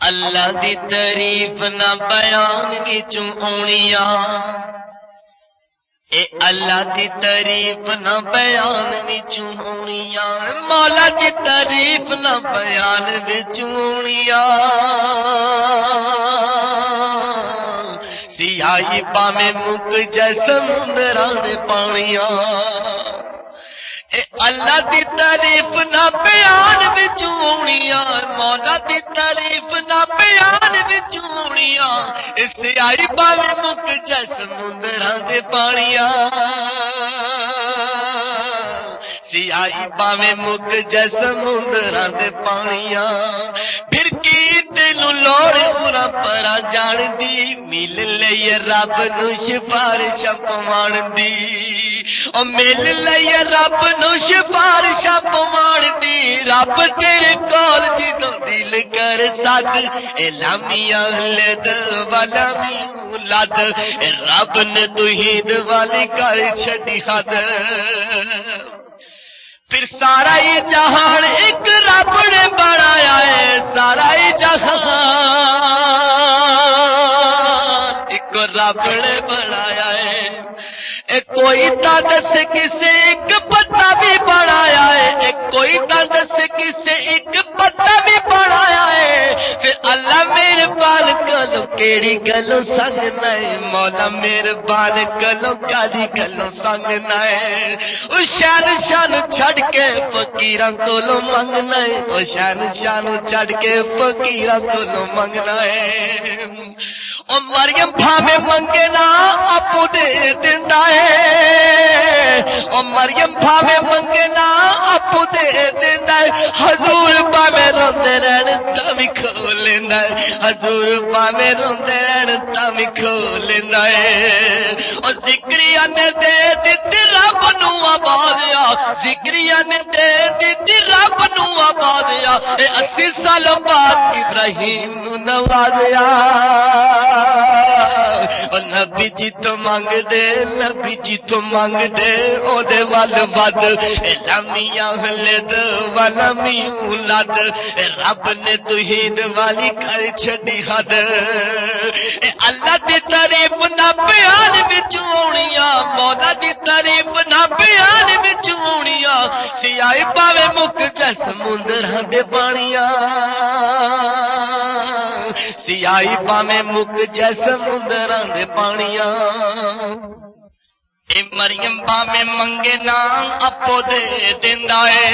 اللہ دی تعریف نہ بیان وچوں اونیاں، اے اللہ دی تعریف نہ بیان وچوں اونیاں، مولا دی تعریف نہ بیان وچوں اونیاں، سیاہی پاویں مک جے سمندراں دے پانیاں، اے اللہ دی تعریف نہ بیان وچوں اونیاں، مولا دی تعریف نہ بیان وچوں اونیاں، اے سیاہی پاویں مک جے سمندراں دے پانیاں، سیاہی پاویں مک جے سمندراں دے پانیاں، پھر کی تینوں لوڑ اورا پرا جان دی، مل لئی رب نو سفارشاں پوان دی، او مل لئی رب نو سفارشاں پوان دی، رب تیرے کول جدوں دل کر سد، اے لامیاں لد والا میولاد، اے رب نے توحید والی کر چھڈی حد، پھر سارا ہی جہان ایک رب نے بنایا ہے، سارا ہی جہان ایک رب نے بنایا ہے، اے کوئی تا دس کسے ایک پتا بھی بنایا ہے، اے کوئی تا دس کسے ایک پتا بھی بنایا ہے، پھر اللہ میرے بال کلو کیڑی گلوں سنگ نائے، مولا میرے بال کلو کادی گلوں سنگ نائے، او شان شان چھڑ کے فقیراں کولوں منگنا ہے، او شان شان چھڑ کے فقیراں کولوں منگنا ہے، او مریم بھاویں منگے نا اپو دے دیندا ہے، او مریم بھاویں منگے نا اپو دے دیندا ہے، حضور بھاویں روندے رہن تاں وی کھول لیندا ہے، حضور بھاویں روندے رہن تاں وی کھول لیندا ہے، او ذکریا نے دے دتی رب نو آبادیا، ذکریا نے دے دتی رب نو آبادیا، اے 80 سال بعد ابراہیم نو نوازیا، او نبی جی تو مانگ دے، نبی جی تو مانگ دے، او دے وال ود، اے لامیاں لد والا میولاد، اے رب نے توحید والی کر چھڈی حد، اے اللہ دی تعریف نہ بیان وچوں اونیاں، مولا دی تعریف نہ بیان وچوں اونیاں، سیاہی پاویں مک جے سمندراں دے پانیاں، سیاہی پاویں مک جے سمندراں دے پانیاں، اے مریم بھاویں منگے نا اپو دے دیندا ہے،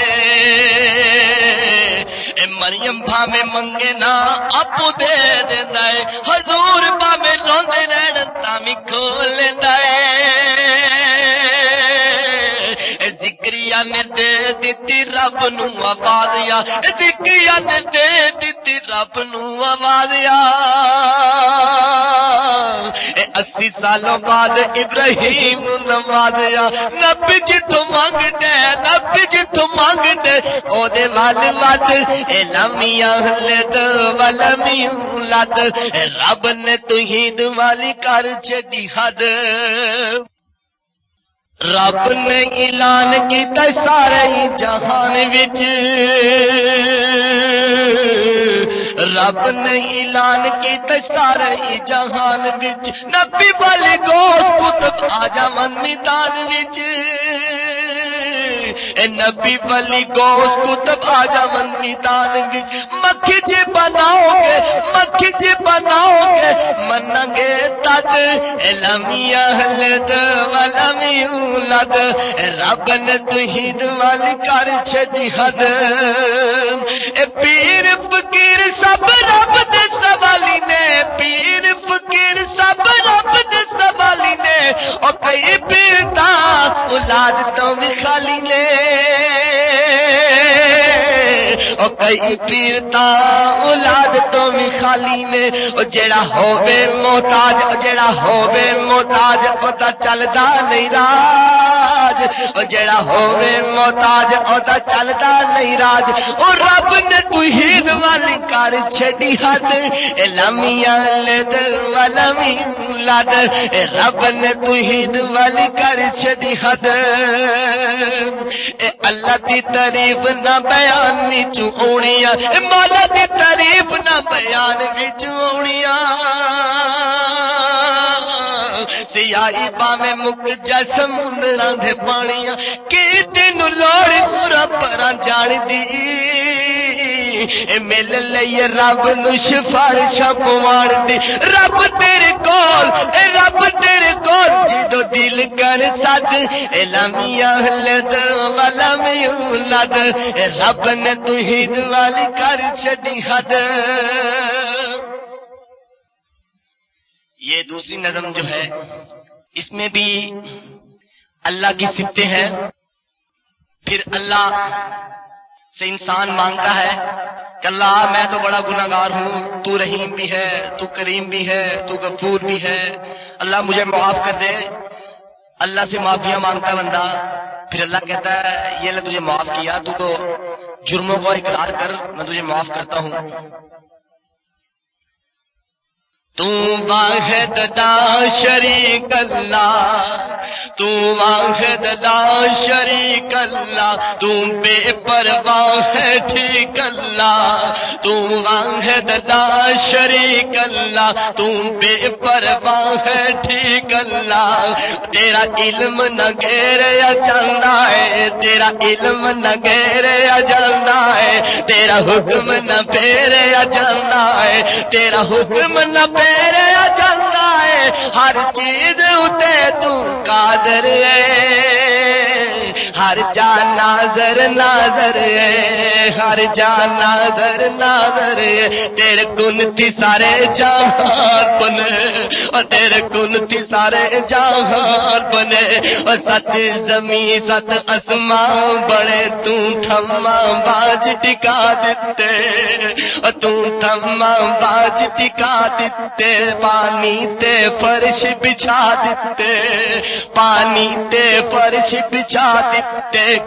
اے مریم بھاویں منگے نا اپو دے دیندا ہے، حضور بھاویں روندے رہن تاں وی کھول لیندا ہے، اے ذکریا نے دے دتی رب نو آوازیا، اے ذکریا نے دے دتی رب نو آوازیا، اے 80 سالوں بعد ابراہیم نو نوازیا، نبی جتوں مانگ دے، نبی جتوں مانگ دے، او دے وال ود، اے لامیاں لد والا میولاد، اے رب نے توحید والی کر چھڈی حد، رب نے اعلان کیتا سارے جہان وچ، رب نے اعلان کیتا سارے جہان وچ، نبی والی گوش کتب آ جاون میدان وچ، اے نبی والی گوش کتب آ جاون میدان وچ، مکھی جے بناؤ گے، مکھی جے بناؤ گے، منیں گے تد، اے لامیاں لد والا میولاد، اے رب نے توحید والی کر چھڈی حد، اے پیر فقیر سب رب دے سوالی نے، پیر فقیر سب رب دے سوالی نے، او کئی پیر تاں اولاد تو بھی خالی نے، او کئی پیر تاں اولاد تو بھی خالی نے، او جیڑا ہووے محتاج، او جیڑا ہووے محتاج او دا چلدا نہیں راج، او جیڑا ہووے محتاج او دا چلدا نہیں راج، او رب نے توحید والی کر چھڈی حد، اے لامیاں لد والا میولاد، اے رب نے توحید والی کر چھڈی حد، اے اللہ دی تعریف نہ بیان وچوں اونیاں، اے مولا دی تعریف نہ بیان ਭਾਵੇਂ ਮੁੱਕ ਜਾ ਸਮੁੰਦਰਾਂ ਦੇ ਪਾਣੀਆਂ ਕਿ ਤੈਨੂੰ ਲੋੜ ਪੂਰਾ ਪਰਾਂ ਜਾਣਦੀ ਇਹ ਮਿਲ ਲਈ ਰੱਬ ਨੂੰ ਸਿਫਾਰਿਸ਼ਾਂ ਪਵਾਉਣ ਦੀ ਰੱਬ ਤੇਰੇ ਕੋਲ ਜਦੋਂ ਦਿਲ ਕਰ ਸਦ ਇਲਾਮੀਆਂ ਹਲਦ ਵਾਲਾ ਮਿਉਲਦ ਰੱਬ نے توحید والی کر چھڈی حد. یہ دوسری نظم جو ہے اس میں بھی اللہ کی صفتیں ہیں. پھر اللہ سے انسان مانگتا ہے کہ اللہ میں تو بڑا گناہگار ہوں، تو رحیم بھی ہے، تو کریم بھی ہے، تو غفور بھی ہے، اللہ مجھے معاف کر دے. اللہ سے معافیاں مانگتا بندہ. پھر اللہ کہتا ہے یہ اللہ تجھے معاف کیا، تو جرموں کو اقرار کر، میں تجھے معاف کرتا ہوں. تو واحد لا شریک اللہ، تو واحد لا شریک اللہ، تو بے پرواہ ہے ٹھیک اللہ. تو واحد لا شریک اللہ، تو بے پرواہ ہے ٹھیک اللہ. تیرا علم نہ گھیریا جاندا ہے، تیرا علم نہ گھیریا جاندا ہے، تیرا حکم نہ پھیریا جاندا ہے، تیرا حکم نہ پھیریا جاندا ہے. ہر چیز اتے تو قادر ہے، ہر جان ناظر ناظر ہے، ہر جان ناظر ناظر ہے. تیرے کن تھی سارے جہان بنے، اور تیرے کن تھی سارے جہان بنے. اور ست زمین ست اسمان بڑے تو تھما باج ٹکا دیتے، اور تو تھما باج ٹکا دیتے. پانی تے فرش بچھا دیتے، پانی تے فرش بچھا دیتے.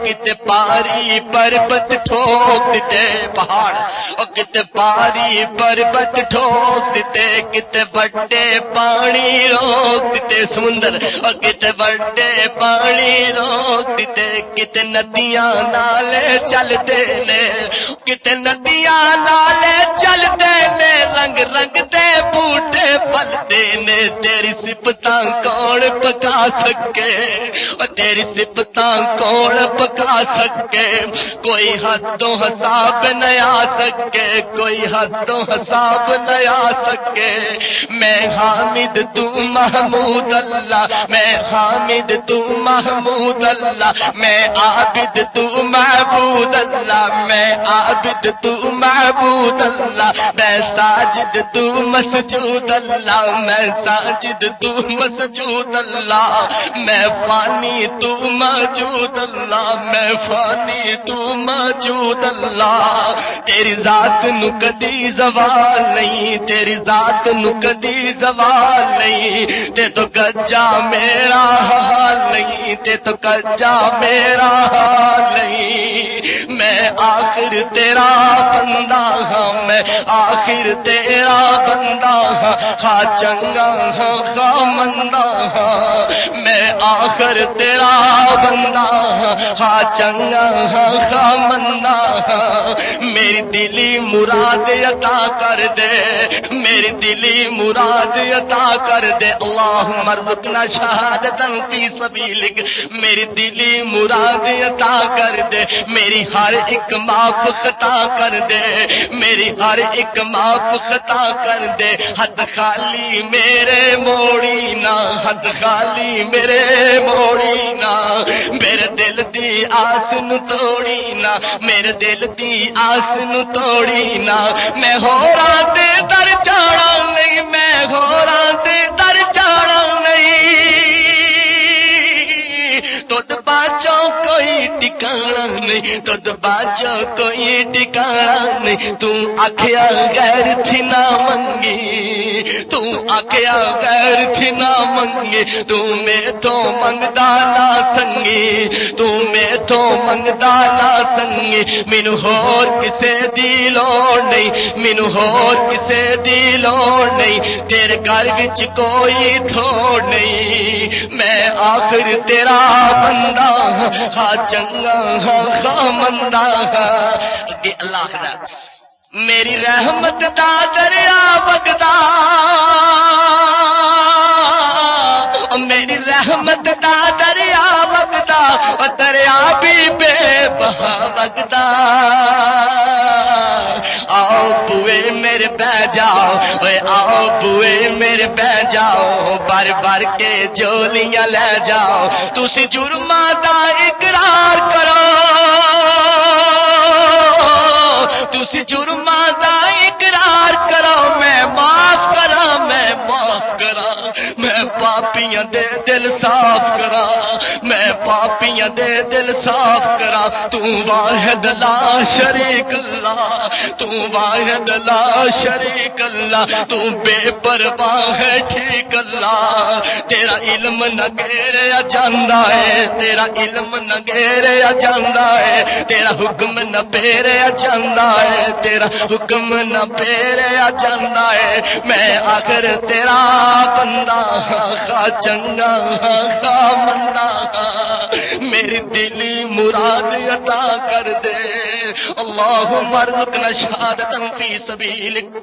کتے پاری پربت ٹھوک دیتے پہاڑ، اور کتے پاری پربت ٹھوک دیتے. کتے بڑے پانی روک دیتے سمندر، اور کتے بڑے پانی روک دیتے. کتے ندیاں نالے چلتے نے، کتے ندیاں نالے چلتے نے. رنگ رنگ دے بوٹے پلتے نے. تیری صفتاں کون پکا سکے، اور تیری صفتاں کون پکا سکے. کوئی حد و حساب نہ آ سکے، کوئی حد و حساب نہ آ سکے. میں حامد تو محمود اللہ، میں حامد تو محمود اللہ، میں عابد تو معبود اللہ، میں عابد تو معبود اللہ، میں ساجد تو مسجود اللہ، میں ساجد تو مسجود اللہ. میں فانی تو موجود اللہ، میں فانی تو موجود اللہ. تیری ذات نو کدی زوال نہیں، تیری ذات نو کدی زوال نہیں. تے تو کجا میرا حال نہیں، تے تو کجا میرا حال نہیں. میں آخر تیرا بندہ ہاں، میں آخر تیرا بندہ ہاں. خواہ چنگا ہاں خواہ مندہ ہاں، میں آخر تیرا بندہ ہاں. خواہ چنگا ہاں خواہ مندہ ہاں. میری دلی مراد عطا کر دے، میری دلی مراد عطا کر دے. اللہم ارزقنا شہادتاً فی سبیلک. میری دلی مراد عطا کر دے. میری ہر ایک معاف خطا کر دے، میری ہر ایک معاف خطا کر دے. ہاتھ خالی میرے موڑی نہ، ہاتھ خالی میرے موڑی نہ. میرے دل دی آس نو توڑی نہ، میرے دل دی آس نو توڑی نہ. میں ہوراں دے در جانا نہیں، میں ہوراں دے در جانا نہیں. تد باجو کوئی ٹکانا نہیں، تد باجو کوئی ٹکانا نہیں. تو آکھیا غیر تھی نہ منگی، تو آکھیا غیر تھی نہ منگی. تو میں تو منگدا نہ سنگی، تو میں تو منگدا نہ سنگی. مینو ہور کسے دی لوڑ نہیں، مینو ہور کسے دی لوڑ نہیں. تیرے گھر وچ کوئی تھوڑ نہیں. میں آخر تیرا بندہ ہاں، خواہ چنگا ہاں خواہ مندہ ہاں. اگے اللہ آخدا میری رحمت دا دریا بگدا، میری رحمت رحمت دا دریا وگدا او دریا بھی بے بہا وگدا آؤ بوئے میرے بہ جاؤ اوے آؤ بوئے میرے بہ جاؤ بار بار کے جولیاں لے جاؤ تسی جرماں دا اقرار کرو تسی جرماں دا اقرار کرو میں معاف کراں میں معاف کراں میں پاپیاں دے دل صاف کراں میں پاپیاں دے دل صاف کراں تو واحد لا شریک اللہ تو واحد لا شریک اللہ تو بے پرواہ ہے ٹھیک اللہ تیرا علم نہ گھیریا جاندا ہے تیرا علم نہ گھیریا جاندا ہے تیرا حکم نہ پھیریا جاندا ہے تیرا حکم نہ پھیریا جاندا ہے میں آخر تیرا بندہ خواہ چنگا خواہ مندا میری دلی مراد عطا کر دے اللہم ارزقنا شہادتا فی سبیلک